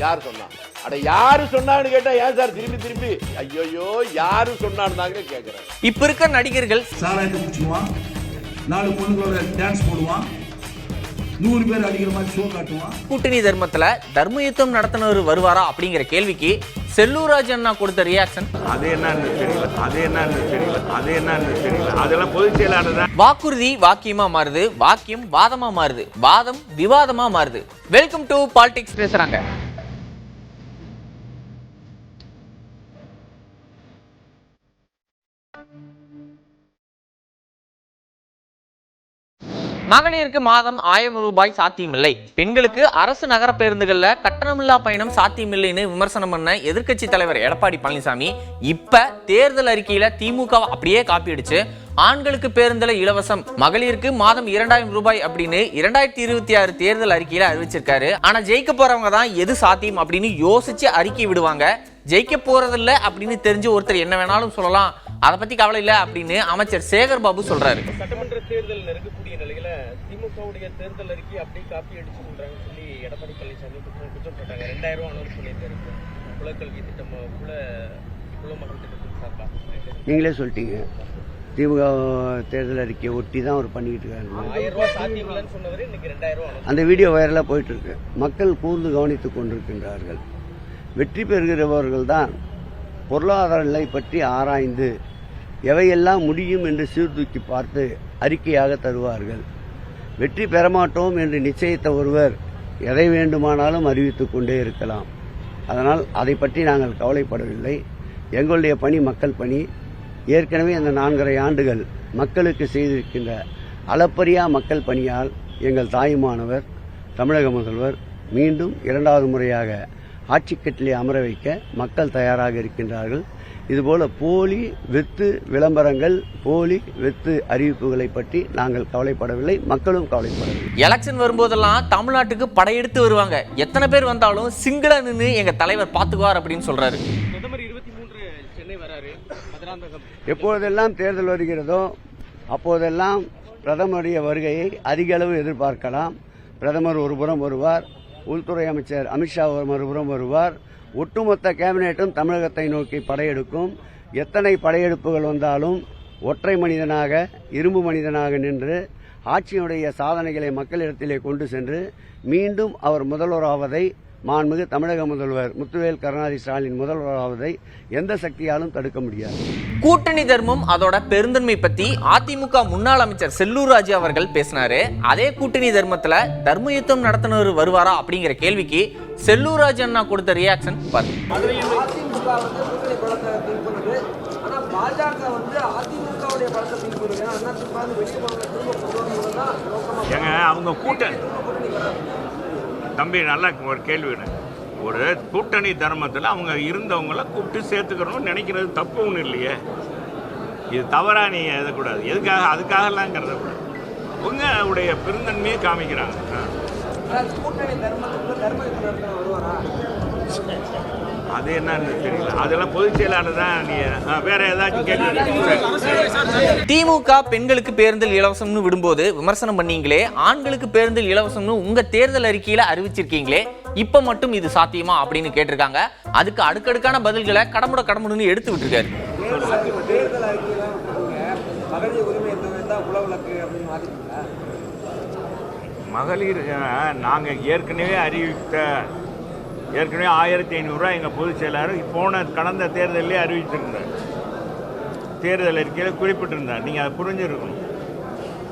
யார் சொன்னா? அட யாரு சொன்னான்னு கேட்டா ஏன் சார் திரும்பி திரும்பி ஐயோ யாரு சொன்னான்னு தாங்க கேக்குறேன். இப்ப இருக்க நடிகர்கள் சாராயத்தை குடிச்சுவான், 4 பொண்ணுகளோட டான்ஸ் போடுவான், 100 பேர் அடிக்கிற மாதிரி ஷோ காட்டுவான். கூட்டணி தர்மத்துல தர்ம யுத்தம் நடத்தினவர் வருவாரா அப்படிங்கிற கேள்விக்கு செல்லூராஜ் அண்ணா கொடுத்த ரியாக்ஷன் அது என்னன்னு தெரியல, அது என்னன்னு தெரியல, அது என்னன்னு தெரியல. அதெல்லாம் பொதுச் செயலாளர் தான். வாக்குறுதி வாக்கியமா மாறுது, வாக்கியம் வாதமா மாறுது, வாதம் விவாதமா மாறுது. வெல்கம் டு பாலிடிக்ஸ் பேசுறாங்க. மகளிருக்கு மாதம் 1000 ரூபாய் சாத்தியமில்லை, பெண்களுக்கு அரசு நகர பேருந்துகள்ல கட்டணமில்லா பயணம் சாத்தியமில்லைன்னு விமர்சனம் பண்ண எதிர்க்கட்சி தலைவர் எடப்பாடி பழனிசாமி இப்ப தேர்தல் அறிக்கையில திமுக அப்படியே காப்பி அடிச்சு ஆண்களுக்கு பேருந்துல இலவசம், மகளிருக்கு மாதம் 2000 ரூபாய் அப்படின்னு 2026 தேர்தல் அறிக்கையில அறிவிச்சிருக்காரு. ஆனா ஜெயிக்க போறவங்க தான் எது சாத்தியம் அப்படின்னு யோசிச்சு அறிக்கை விடுவாங்க. ஜெயிக்க போறதில்ல அப்படின்னு தெரிஞ்சு ஒருத்தர் என்ன வேணாலும் சொல்லலாம், அதை பத்தி கவலை இல்ல அப்படின்னு அமைச்சர் சேகர் பாபு சொல்றாரு. சட்டமன்ற தேர்தல் நெருங்கக்கூடிய நிலையில திமுகவுடைய தேர்தல் அறிக்கை அப்படியே காப்பி அடிச்சுன்றாங்க சொல்லி எடப்பாடி பழனிசாமி குற்றம் போட்டாங்க. 2000 ரூபாய் அனௌன்ஸ் பண்ணியிருக்காரு. குலக்கல்வி திட்டம், குலமகள் திட்டத்தின் சார்பா நீங்களே சொல்லிட்டீங்க. திமுக தேர்தல் அறிக்கையை ஒட்டி தான் அவர் பண்ணிக்கிட்டு இருக்காங்க. 1000 ரூபாய் சாத்தியமில்லைன்னு சொன்னவரு இன்னைக்கு 2000 ரூபாய் அந்த வீடியோ வைரலாக போயிட்டு இருக்கு. மக்கள் கூர்ந்து கவனித்துக் கொண்டிருக்கின்றார்கள். வெற்றி பெறுகிறவர்கள் தான் பொருளாதார நிலை பற்றி ஆராய்ந்து எவையெல்லாம் முடியும் என்று சீர்தூக்கி பார்த்து அறிக்கையாக தருவார்கள். வெற்றி பெறமாட்டோம் என்று நிச்சயித்த ஒருவர் எதை வேண்டுமானாலும் அறிவித்துக் கொண்டே இருக்கலாம். அதனால் அதை பற்றி நாங்கள் கவலைப்படவில்லை. எங்களுடைய பணி மக்கள் பணி. ஏற்கனவே இந்த 4.5 ஆண்டுகள் மக்களுக்கு செய்திருக்கின்ற அளப்பரியா மக்கள் பணியால் எங்கள் தாயுமானவர் தமிழக முதல்வர் மீண்டும் 2வது முறையாக ஆட்சிக்கட்டிலே அமர வைக்க மக்கள் தயாராக இருக்கின்றார்கள். இதுபோல போலி வெத்து விளம்பரங்கள், போலி வெத்து அறிவிப்புகளை பற்றி நாங்கள் கவலைப்படவில்லை, மக்களும் கவலைப்படவில்லை. எலெக்ஷன் வரும்போதெல்லாம் தமிழ்நாட்டுக்கு படையெடுத்து வருவாங்க, எத்தனை பேர் வந்தாலும் சிங்கள நின்று எங்க தலைவர் பாத்துக்குவார் அப்படின்னு சொல்றாரு. பிரதமர் 23 சென்னை வராரு. எப்போதெல்லாம் தேர்தல் வருகிறதோ அப்போதெல்லாம் பிரதமருடைய வருகையை அதிக அளவு எதிர்பார்க்கலாம். பிரதமர் ஒருபுறம் வருவார், உள்துறை அமைச்சர் அமித்ஷா மறுபுறம் வருவார். ஒட்டுமொத்த கேபினெட்டும் தமிழகத்தை நோக்கி படையெடுக்கும். எத்தனை படையெடுப்புகள் வந்தாலும் ஒற்றை மனிதனாக, இரும்பு மனிதனாக நின்று ஆட்சியினுடைய சாதனைகளை மக்களிடத்திலே கொண்டு சென்று மீண்டும் அவர் முதல்வராவதை, மாண்புமிகு தமிழக முதல்வர் முத்துவேல் கருணாநிதி ஸ்டாலின் முதல்வராவதை எந்த சக்தியாலும் தடுக்க முடியாது. கூட்டணி தர்மம் அதோட பெருந்தன்மை பத்தி அதிமுக முன்னாள் அமைச்சர் செல்லூராஜ் அவர்கள் பேசினாரு. அதே கூட்டணி தர்மத்துல தர்ம யுத்தம் நடத்தினவர் வருவாரா அப்படிங்கிற கேள்விக்கு செல்லூராஜ் அண்ணா கொடுத்த ரியாக்ஷன் அவங்க கூட்டணி தம்பி நல்ல ஒரு கேள்வி. ஒரு கூட்டணி தர்மத்தில் அவங்க இருந்தவங்கள கூப்பிட்டு சேர்த்துக்கணும்னு நினைக்கிறது தப்பு ஒன்றும் இல்லையே. இது தவறா நீ எழுதக்கூடாது. எதுக்காக அதுக்காகலாம் கருதக்கூடாது. உங்களுடைய பெருந்தன்மையை காமிக்கிறாங்க. அது என்னன்னு தெரியல, அதெல்லாம் பொதுச் செயலாளர் தான். நீ வேற ஏதாச்சும் கேள்வி. திமுக பெண்களுக்கு பேருந்தில் இலவசம்னு விடும்போது விமர்சனம் பண்ணீங்களே, ஆண்களுக்கு பேருந்தில் இலவசம்னு உங்க தேர்தல் அறிக்கையில அறிவிச்சிருக்கீங்களே, இப்ப மட்டும் இது சாத்தியமா அப்படின்னு கேட்டிருக்காங்க. அதுக்கு அடுக்கடுக்கான பதில்களை கடமுடன்னு எடுத்து விட்டுருக்காரு. மகளிர் நாங்கள் ஏற்கனவே அறிவித்த 1500 ரூபாய் எங்கள் பொதுச் செயலாளர் கடந்த தேர்தலே அறிவிச்சிருந்தார். தேர்தல் அறிக்கையில் குறிப்பிட்டிருந்தார். நீங்கள் அதை புரிஞ்சிருக்கணும்.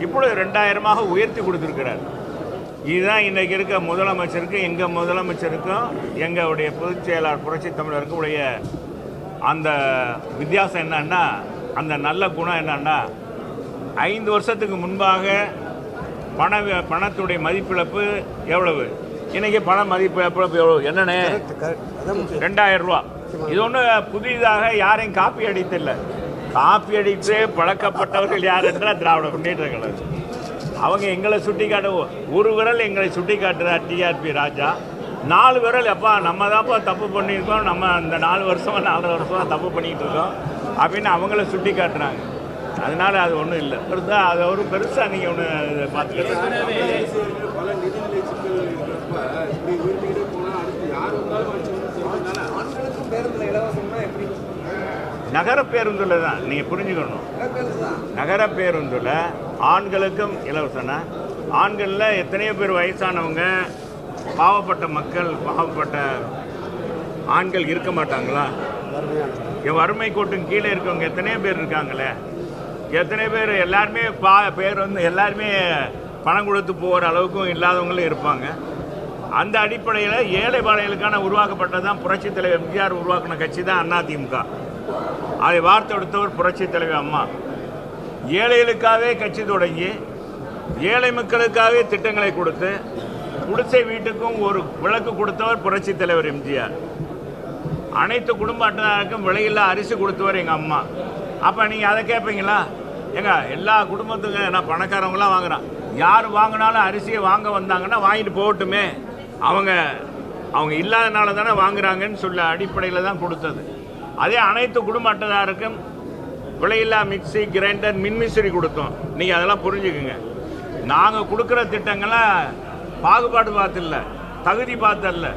இப்பொழுது 2000 உயர்த்தி கொடுத்துருக்கிறார். இதுதான் இன்றைக்கு இருக்க முதலமைச்சருக்கு, எங்கள் முதலமைச்சருக்கும் எங்களுடைய பொதுச் செயலாளர் புரட்சி தமிழருக்கும் உடைய அந்த வித்தியாசம் என்னன்னா, அந்த நல்ல குணம் என்னன்னா, 5 வருஷத்துக்கு முன்பாக பணத்துடைய மதிப்பிழப்பு எவ்வளவு, இன்னைக்கு பண மதிப்பிழப்பு எவ்வளவு, என்னன்னு 2000 ரூபா. இது ஒன்றும் புதிதாக யாரையும் காப்பி அடித்தில்லை. காப்பி அடித்து பழக்கப்பட்டவர்கள் யார் என்றால் திராவிட முன்னேற்ற கழகம். அவங்க எங்களை சுட்டி காட்ட, ஒரு விரல் எங்களை சுட்டி காட்டுறார் டிஆர்பி ராஜா, 4 விரல் எப்பா நம்ம தான்ப்பா தப்பு பண்ணியிருக்கோம், நம்ம அந்த 4 வருஷமா 4.5 வருஷமா தப்பு பண்ணிக்கிட்டு இருக்கோம் அப்படின்னு அவங்கள சுட்டி காட்டுறாங்க. அதனால அது ஒன்றும் இல்லை. அது ஒரு பெருசாக நீங்கள் ஒன்று பார்த்துக்கிட்டு நகர பேருந்துல தான் நீங்கள் புரிஞ்சுக்கணும். நகர பேருந்துல ஆண்களுக்கும் இலவசனா. ஆண்களில் எத்தனையோ பேர் வயசானவங்க, பாவப்பட்ட மக்கள், பாவப்பட்ட ஆண்கள் இருக்க மாட்டாங்களா? வறுமை கோட்டுக்கு கீழே இருக்கவங்க எத்தனையோ பேர் இருக்காங்களே. எத்தனை பேர் எல்லாருமே பேர் வந்து எல்லாருமே பணம் கொடுத்து போகிற அளவுக்கும் இல்லாதவங்களும் இருப்பாங்க. அந்த அடிப்படையில் ஏழை பாளையங்களுக்கான உருவாக்கப்பட்டதான் புரட்சித் தலைவர் எம்ஜிஆர் உருவாக்கின கட்சி தான் அதிமுக. அதை வார்த்தெடுத்தவர் புரட்சித் தலைவர் அம்மா. ஏழைகளுக்காகவே கட்சி தொடங்கி ஏழை மக்களுக்காகவே திட்டங்களை கொடுத்து குடிசை வீட்டுக்கும் ஒரு விளக்கு கொடுத்தவர் புரட்சித் தலைவர் எம்ஜிஆர். அனைத்து குடும்ப அட்டைதாரருக்கும் விலையில்லா அரிசி கொடுத்தவர் எங்கள் அம்மா. அப்போ நீங்கள் அதை கேட்பீங்களா? ஏங்க எல்லா குடும்பத்துக்கும் நான் பணக்காரவங்களாம் வாங்குறான், யார் வாங்கினாலும் அரிசியை வாங்க வந்தாங்கன்னா வாங்கிட்டு போகட்டுமே, அவங்க இல்லாதனால தானே வாங்குறாங்கன்னு சொல்ல அடிப்படையில் தான் கொடுத்தது. அதே அனைத்து குடும்ப அட்டைதாரருக்கும் விலையில்லா மிக்சி, கிரைண்டர், மின்விசிறி கொடுத்தோம். நீங்கள் அதெல்லாம் புரிஞ்சுக்குங்க. நாங்கள் கொடுக்குற திட்டங்களை பாகுபாடு பார்த்தில்ல, தகுதி பார்த்தல்ல,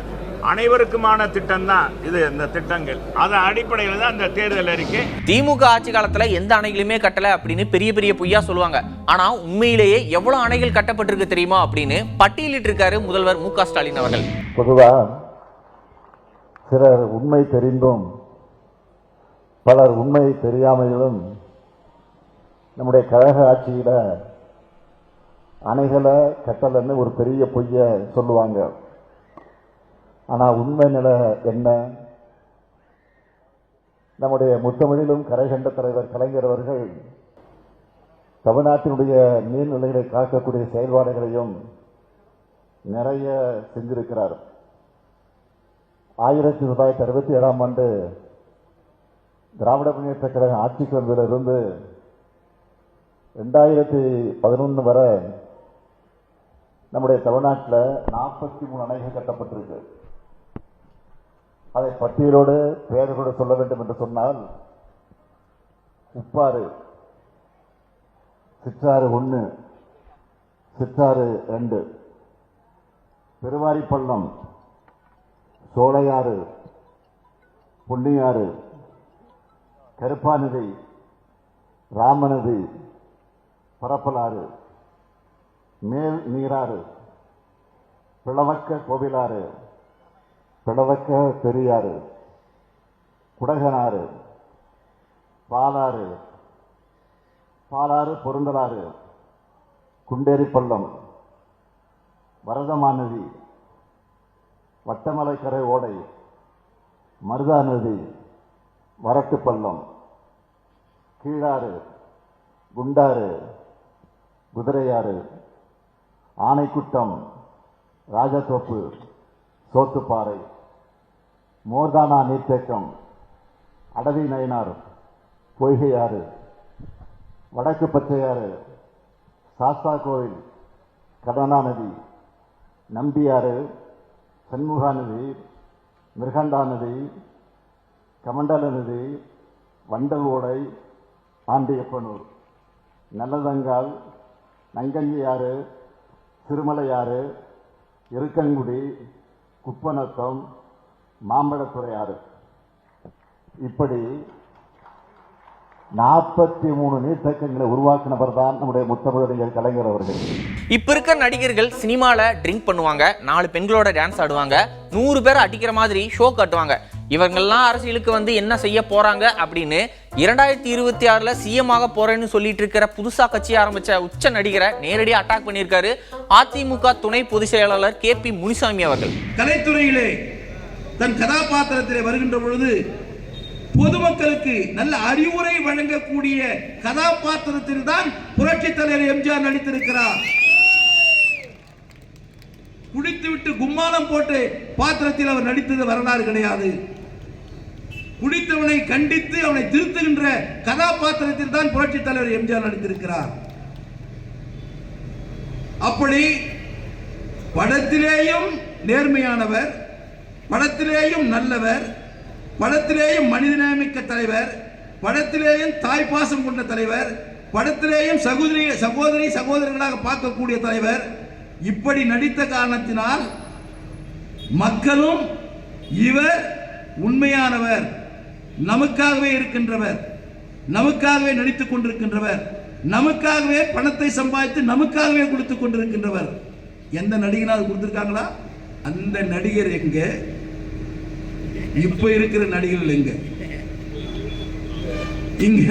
அனைவருக்குமான திட்டம் தான் இது. இந்த திட்டங்கள் அதன் அடிப்படையில் தான் இந்த தேர்தல் அறிக்கை. திமுக ஆட்சி காலத்துல எந்த அணைகளுமே கட்டல அப்படின்னு பெரிய பெரிய பொய்யா சொல்லுவாங்க. ஆனா உண்மையிலேயே எவ்வளவு அணைகள் கட்டப்பட்டிருக்கு தெரியுமா அப்படின்னு பட்டியலிட்டு இருக்காரு முதல்வர் மு க ஸ்டாலின் அவர்கள். பொதுவா சிலர் உண்மை தெரிந்தும் பலர் உண்மை தெரியாமையிலும் நம்முடைய கழக ஆட்சியில அணைகளை கட்டலன்னு ஒரு பெரிய பொய்ய சொல்லுவாங்க. ஆனா உண்மை நிலை என்ன? நம்முடைய முத்தமிழிலும் கரை கண்ட தலைவர் கலைஞர் அவர்கள் தமிழ்நாட்டினுடைய நீர்நிலைகளை காக்கக்கூடிய செயல்பாடுகளையும் நிறைய செஞ்சிருக்கிறார். 1967ஆம் ஆண்டு திராவிட முன்னேற்ற கழக ஆட்சிக்கு வந்ததிலிருந்து 2011 வரை நம்முடைய தமிழ்நாட்டில் 43 அணைகள் கட்டப்பட்டிருக்கு. அதை பட்டியலோடு பெயர்களோடு சொல்ல வேண்டும் என்று சொன்னால், உப்பாறு, சிற்றாறு 1, சிற்றாறு 2, பெருவாரிப்பள்ளம், சோலையாறு, பொன்னியாறு, கருப்பாநதி, ராமநதி, பரப்பலாறு, மேல் நீராறு, பிளவக்க கோவிலாறு, பிளவக்க பெரியாறு, குடகனாறு, பாலாறு, பாலாறு பொருந்தலாறு, குண்டேரிப்பள்ளம், வரதமாநதி, வட்டமலைக்கரை ஓடை, மருதா நதி, வரட்டுப்பள்ளம், கீழாறு, குண்டாறு, குதிரையாறு, ஆனைக்குட்டம், ராஜதோப்பு, சோத்துப்பாறை, மோர்தானா நீர்த்தேக்கம், அடவி நயினார், பொய்கையாறு, வடக்கு பச்சையாறு, சாஸ்தா கோவில், கடனா நதி, நம்பியாறு, சண்முகா நதி, மிருகண்டா நதி, கமண்டல நதி, வண்டல் ஓடை, ஆண்டியப்பனூர், நல்லதங்கால், நங்கஞ்சியாறு, திருமலையாறு, இருக்கங்குடி, குப்பநத்தம், மாம்பழத்துறையாறு, இப்படி 43 நீர்த்தேக்கங்களை உருவாக்கினவர் தான் நம்முடைய முத்தமிழறிஞர் கலைஞர் அவர்கள். இப்ப இருக்க நடிகர்கள் சினிமால ட்ரிங்க் பண்ணுவாங்க, 4 பெண்களோட டான்ஸ் ஆடுவாங்க, 100 பேரை அடிக்கிற மாதிரி ஷோ காட்டுவாங்க. இவங்கெல்லாம் அரசியலுக்கு வந்து என்ன செய்ய போறாங்க அப்படின்னு 2026ல சிஎம் ஆக போறேன்னு சொல்லிட்டு இருக்கிற புதுசா கட்சி ஆரம்பிச்ச உச்ச நடிகரை நேரடியாக அட்டாக் பண்ணியிருக்காரு அதிமுக துணை பொதுச் செயலாளர் KP முனிசாமி அவர்கள். கலைத்துறையிலே தன் கதாபாத்திரத்திலே வருகின்ற பொழுது பொதுமக்களுக்கு நல்ல அறிவுரை வழங்கக்கூடிய கதாபாத்திரத்தில் தான் புரட்சித் தலைவர் எம்ஜிஆர் நடித்திருக்கிறார். குடித்துவிட்டு கும்மாளம் போட்டு பாத்திரத்தில் அவர் நடித்தது வரலாறு கிடையாது. குடித்தவனை கண்டித்து அவனை திருத்துகின்ற கதாபாத்திரத்தில் தான் புரட்சித் தலைவர் எம்ஜிஆர் நடித்திருக்கிறார். அப்படி படத்திலேயும் நேர்மையானவர், படத்திலேயும் நல்லவர், படத்திலேயும் மனிதநேயமிக்க தலைவர், படத்திலேயும் தாய்ப்பாசம் கொண்ட தலைவர், படத்திலேயும் சகோதரி சகோதரர்களாக பார்க்கக்கூடிய தலைவர், இப்படி நடித்த காரணத்தினால் மக்களும் இவர் உண்மையானவர், நமக்காகவே இருக்கின்றவர், நமக்காகவே நடித்துக் கொண்டிருக்கின்றவர், நமக்காகவே பணத்தை சம்பாதித்து நமக்காகவே கொடுத்துக் கொண்டிருக்கின்றவர். எந்த நடிகனாவது கொடுத்திருக்காங்களா? அந்த நடிகர் எங்க? இப்ப இருக்கிற நடிகர்கள் எங்க? இங்க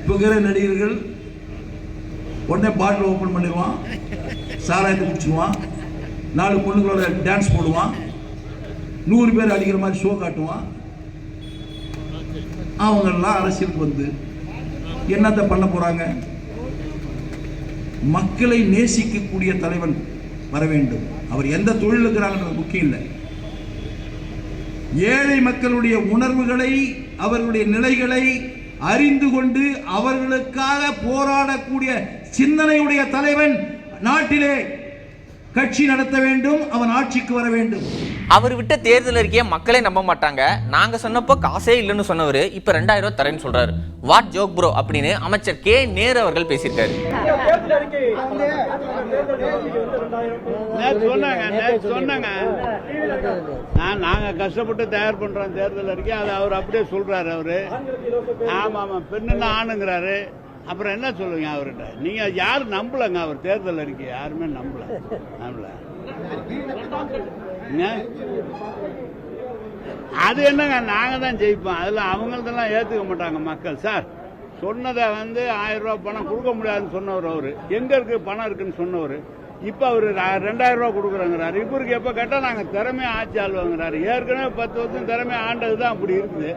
புகிற நடிகர்கள் உடனே பாட்டில் ஓபன் பண்ணிடுவான், சாராயத்தை குடிச்சுடுவான், 4 பொண்ணுங்களோட டான்ஸ் போடுவான், 100 பேர் அடிக்கிற மாதிரி ஷோ காட்டுவான். அவங்கெல்லாம் அரசியலுக்கு வந்து என்னத்தை பண்ண போறாங்க? மக்களை நேசிக்கக்கூடிய தலைவன் வர வேண்டும். அவர் எந்த தொழில் இருக்கிறாங்கன்றது முக்கியம் இல்லை. ஏழை மக்களுடைய உணர்வுகளை, அவர்களுடைய நிலைகளை அறிந்து கொண்டு அவர்களுக்காக போராடக்கூடிய சிந்தனையுடைய தலைவன் நாட்டிலே கட்சி நடத்த வேண்டும், அவன் ஆட்சிக்கு வர வேண்டும். அவர் விட்ட தேர்தல் அறிக்கையை மக்களே நம்ப மாட்டாங்க. நாங்க சொன்னப்போ காசே இல்லைன்னு சொன்னவர் இப்ப 2000 ரூபாய் தரேன்னு சொல்றாரு. வாட் ஜோக் ப்ரோ அப்படின்னு அமைச்சர் கே நேரு அவர்கள் பேசியிருக்காரு. சொன்னாங்க நாங்க கஷ்டப்பட்டு தயார் பண்றோம் தேர்தல் அறிக்கை, அதை அவர் அப்படியே சொல்றாரு. அவரு ஆமா ஆமா பெண்ணுன்னு ஆணுங்கிறாரு. அப்புறம் என்ன சொல்லுங்க அவர்கிட்ட? நீங்க யாரும் நம்பலங்க அவர் தேர்தல் அறிக்கை, யாருமே நம்பல. அது என்னங்க, நாங்க தான் ஜெயிப்போம். அதுல அவங்களதெல்லாம் ஏத்துக்க மாட்டாங்க மக்கள். சார் சொன்னதை 1000 ரூபாய் பணம் கொடுக்க முடியாதுன்னு சொன்னவர் அவரு. எங்க இருக்கு பணம் இருக்குன்னு சொன்னவர். இப்ப அவரு 2000 ரூபாய் கொடுக்குறாங்கிறாரு. இவருக்கு எப்ப கேட்டா நாங்க திறமையா ஆட்சி ஆள்வாங்கிறாரு. ஏற்கனவே 10 வருஷம் திறமையா ஆண்டதுதான் அப்படி இருக்குது.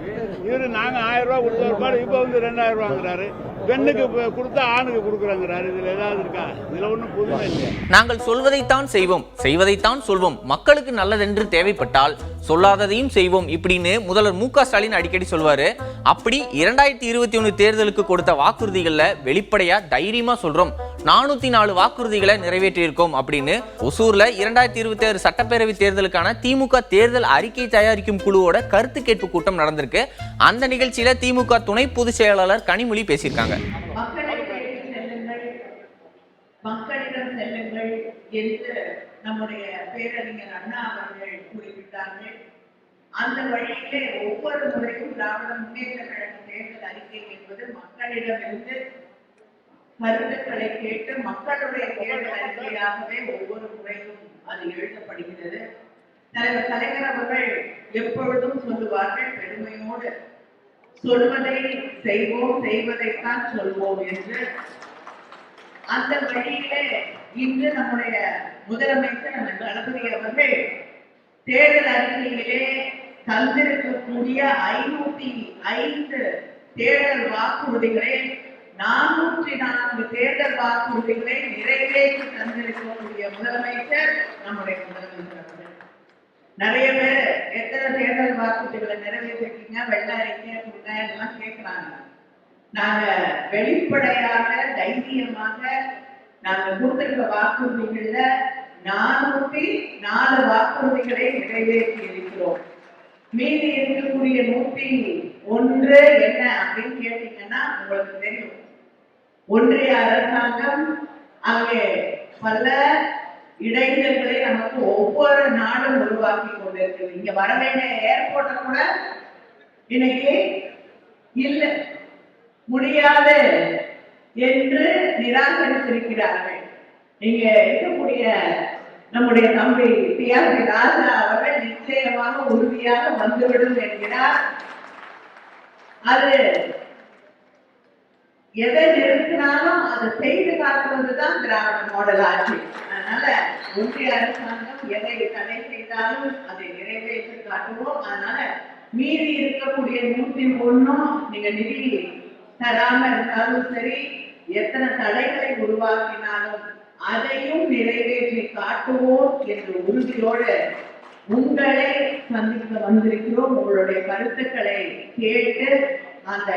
இவரு நாங்க 1000 ரூபாய் கொடுத்தவர் இப்ப 2000 ரூபாங்கிறாரு. பெண்ணுக்கு கொடுத்தா ஆணுக்கு கொடுக்குறாங்கிறாரு. இதுல ஏதாவது இருக்கா? இதுல ஒண்ணும் புதுமை இல்லையா? நாங்கள் சொல்வதைத்தான் செய்வோம், செய்வதைத்தான் சொல்வோம், மக்களுக்கு நல்லதென்று தேவைப்பட்டால் சொல்லாததையும் செய்வோம் இப்படின்னு முதல்வர் மு.க. ஸ்டாலின் அடிக்கடி சொல்வாரு. அப்படி 2021 தேர்தலுக்கு கொடுத்த வாக்குறுதிகள்ல வெளிப்படையா தைரியமா சொல்றோம், 404 வாக்குறுதிகளை நிறைவேற்றியிருக்கோம் அப்படின்னு ஒசூர்ல 2026 சட்டப்பேரவை தேர்தலுக்கான திமுக தேர்தல் அறிக்கை தயாரிக்கும் குழுவோட கருத்து கேட்பு கூட்டம் நடந்திருக்கு. அந்த நிகழ்ச்சியில திமுக துணை பொதுச் செயலாளர் கனிமொழி பேசியிருக்காங்க. மக்களிடம் செல்லுங்கள் என்று நம்முடைய பேரறிஞர் அண்ணா அவர்கள் குறிப்பிட்டார்கள். அந்த வழியிலே ஒவ்வொரு முறையும் திராவிட முன்னேற்ற கழக தேர்தல் அறிக்கை என்பது மக்களிடமிருந்து கருத்துக்களை கேட்டு மக்களுடைய தேர்தல் அறிக்கையாகவே ஒவ்வொரு முறையும் அது எழுதப்படுகிறது. தலைவர் கலைஞர் அவர்கள் எப்பொழுதும் சொல்லுவார்கள் பெருமையோடு, சொல்வதை செய்வோம், செய்வதைத்தான் சொல்வோம் என்று. அந்த வழியிலே இன்று நம்முடைய முதலமைச்சர் நம்ம தளபதி அவர்கள் தேர்தல் அறிக்கையிலே தந்திருக்கக்கூடிய 505 தேர்தல் வாக்குறுதிகளை 404 தேர்தல் வாக்குறுதிகளை நிறைவேற்றி தந்திருக்கக்கூடிய முதலமைச்சர் நம்முடைய முதலமைச்சர் அவர்கள். நிறைய பேர் எத்தனை தேர்தல் வாக்குறுதிகளை நிறைவேற்றிருக்கீங்க, வெள்ள அறிக்கை கொடுங்க எல்லாம் கேட்கிறாங்க. நாங்க வெளிப்படையாக தைரியமாக நாங்க கொடுத்திருக்க வாக்குறுதிகள்ல 404 வாக்குறுதிகளை நிறைவேற்றி இருக்கிறோம். மீதி இருக்கக்கூடிய 101 என்ன அப்படின்னு கேட்டீங்கன்னா உங்களுக்கு தெரியும். ஒன்றிய அரசாங்கம் அங்கே பல இடைஞ்சல்களை நமக்கு ஒவ்வொரு நாடும் உருவாக்கி கொண்டிருக்கிறது. இங்க வர வேண்டிய ஏர்போர்ட்டை கூட இன்னைக்கு இல்ல, முடியாது என்று நிராகரித்திருக்கிறார்கள். இங்க இருக்கக்கூடிய நம்முடைய தம்பி டி.ஆர்.பி. ராஜா அவர்கள் நிச்சயமாக உறுதியாக வந்துவிடும் என்கிறார். அது எதை நிறுத்தினாலும் அதை செய்து காட்டுவதுதான் திராவிட மாடல் ஆட்சி. அதனால ஒன்றிய அரசாங்கம் எதை தடை செய்தாலும் அதை நிறைவேற்றி காட்டுவோம். அதனால மீறி இருக்கக்கூடிய 101 நீங்க நிதி தராம இருந்தாலும் சரி, எத்தனை தடைகளை உருவாக்கினாலும் அதையும் நிறைவேற்றி காட்டுவோம் என்ற உறுதியோடு உங்களை சந்திக்க வந்திருக்கிறோம். உங்களுடைய கருத்துக்களை கேட்டு அந்த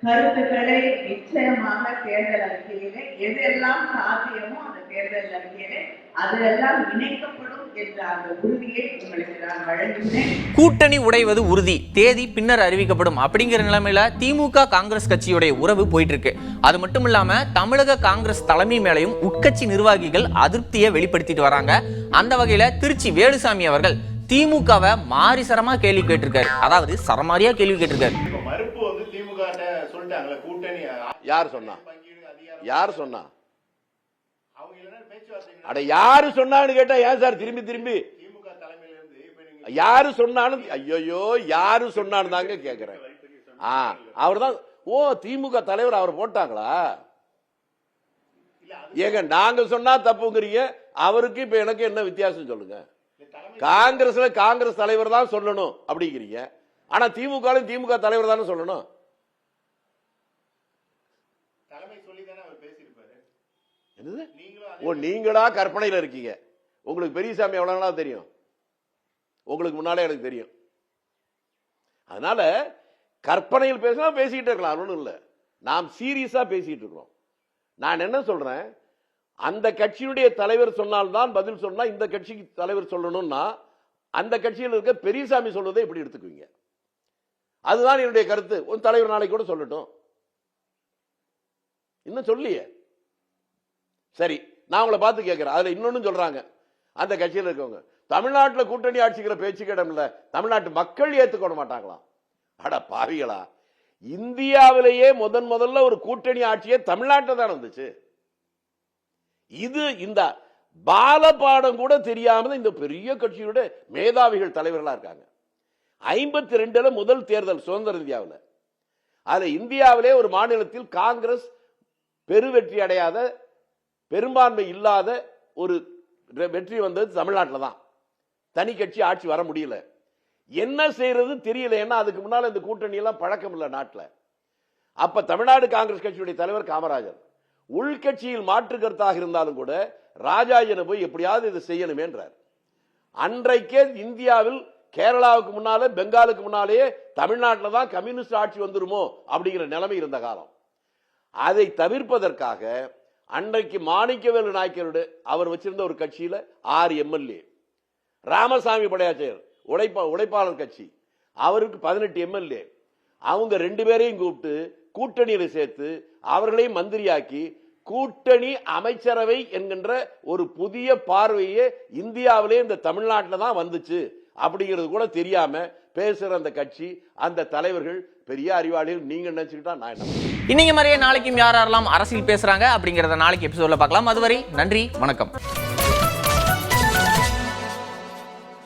கருத்துக்களை நிச்சயமாக தேர்தல் அறிக்கையிலே எதெல்லாம் சாத்தியமோ அந்த தேர்தல் அறிக்கையிலே அதெல்லாம் இணைக்கப்படும் என்ற அந்த உறுதியை உங்களுக்கு நான் வழங்கினேன். கூட்டணி உடைவது உறுதி, தேதி பின்னர் அறிவிக்கப்படும் அப்படிங்கிற நிலைமையில திமுக காங்கிரஸ் கட்சியுடைய உறவு போயிட்டு இருக்கு. அது மட்டும் இல்லாம தமிழக காங்கிரஸ் தலைமை மேலையும் உட்கட்சி நிர்வாகிகள் அதிருப்தியை வெளிப்படுத்திட்டு வராங்க. அந்த வகையில திருச்சி வேலுசாமி அவர்கள் திமுகவை மாறி சரமா கேள்வி கேட்டிருக்காரு. அதாவது சரமாரியா கேள்வி கேட்டிருக்காரு. மறுப்பு வந்து திமுக சொல்லிட்டாங்களே கூட்டணி யார் சொன்னா? யார் சொன்னா? அவங்க இல்லைன்னா பேச்சுவார்த்தை அட யாரு சொன்னான்னு கேட்டா ஏன் சார் திரும்பி திரும்பி திமுக தலைமையில இருந்து இப்ப நீங்க யாரு சொன்னாலும் ஐயோ யாரு சொன்னான்னு தாங்க கேக்குறேன். அவர் தான். ஓ, திமுக தலைவர் அவர் போட்டாங்களா? ஏங்க நாங்க சொன்னா தப்புங்கிறீங்க, அவருக்கு இப்ப எனக்கு என்ன வித்தியாசம் சொல்லுங்க? காங்கிரஸ்ல காங்கிரஸ் தலைவர் தான் சொல்லணும் அப்படிங்கிறீங்க, ஆனா திமுக தலைவர் தானே சொல்லணும். தலைமை சொல்லி தானே அவர் பேசியிருப்பாரு. என்னது? ஓ, நீங்களா கற்பனையில இருக்கீங்க. உங்களுக்கு பெரியசாமி எவ்வளவு நாளா தெரியும்? உங்களுக்கு முன்னாலே எனக்கு தெரியும். அதனால கற்பனையில் பேசினா பேசிக்கிட்டு இருக்கலாம், ஒன்றும் இல்லை. நாம் சீரியஸா பேசிட்டு இருக்கிறோம். நான் என்ன சொல்றேன், அந்த கட்சியுடைய தலைவர் சொன்னால்தான் பதில் சொன்னா இந்த கட்சிக்கு தலைவர் சொல்லணும்னா அந்த கட்சியில் இருக்க பெரியசாமி சொல்வதை எப்படி எடுத்துக்குவீங்க? அதுதான் என்னுடைய கருத்து. ஒரு தலைவர் நாளைக்கு கூட சொல்லட்டும், இன்னும் சொல்லியே. சரி, நான் உங்களை பார்த்து கேட்கிறேன். அதுல இன்னொன்னு சொல்றாங்க, அந்த கட்சியில் இருக்கவங்க தமிழ்நாட்டில் கூட்டணி ஆட்சிக்கிற பேச்சுக்கு இடம் இல்ல, தமிழ்நாட்டு மக்கள் ஏத்துக்கொள்ள மாட்டாங்களாம். அட பாவிகளா, இந்தியாவிலேயே முதல்ல ஒரு கூட்டணி ஆட்சியே தமிழ்நாட்டில் தான் வந்துச்சு. இது இந்த பாலபாடம் கூட தெரியாம இந்த பெரிய கட்சியோட மேதாவிகள் தலைவர்களா இருக்காங்க. 52 முதல் தேர்தல் சுதந்திர இந்தியாவில், அது இந்தியாவிலே ஒரு மாநிலத்தில் காங்கிரஸ் பெருவெற்றி அடையாத, பெரும்பான்மை இல்லாத ஒரு வெற்றி வந்தது தமிழ்நாட்டில் தான். தனி கட்சி ஆட்சி வர முடியல. என்ன செய்யறது தெரியல. ஏன்னா அதுக்கு முன்னால இந்த கூட்டணி எல்லாம் பழக்கம் இல்லை நாட்டில். அப்ப தமிழ்நாடு காங்கிரஸ் கட்சியுடைய தலைவர் காமராஜர் உள்கட்சியில் மாற்று கருத்தாக இருந்தாலும் கூட ராஜாஜனை போய் எப்படியாவது இதை செய்யணுமே என்றார். அன்றைக்கே இந்தியாவில் கேரளாவுக்கு முன்னாலே, பெங்காலுக்கு முன்னாலேயே தமிழ்நாட்டில் தான் கம்யூனிஸ்ட் ஆட்சி வந்துருமோ அப்படிங்கிற நிலைமை இருந்த காலம். அதை தவிர்ப்பதற்காக அன்றைக்கு மாணிக்கவேலு நாயக்கரோடு அவர் வச்சிருந்த ஒரு கட்சியில 6 எம்எல்ஏ, ராமசாமி படையாச்சர் உழைப்பாளர் கட்சி, அவருக்கு 18 எம்எல்ஏ, அவங்க 2 பேரையும் கூப்பிட்டு கூட்டணியில சேர்த்து அவர்களையும் மந்திரியாக்கி கூட்டணி அமைச்சரவை என்கின்ற ஒரு புதிய பார்வையே இந்தியாவிலே இந்த தமிழ்நாட்டில் தான் வந்துச்சு அப்படிங்கிறது கூட தெரியாம பேசுற அந்த கட்சி, அந்த தலைவர்கள் பெரிய அறிவாளிகள் நீங்க நினைச்சுக்கிட்டா நான் என்ன. இன்னைக்கு மாதிரியே நாளைக்கும் யாரெல்லாம் அரசியல் பேசுறாங்க அப்படிங்கறத நாளைக்கு எபிசோட்ல பார்க்கலாம். அதுவரை நன்றி, வணக்கம்.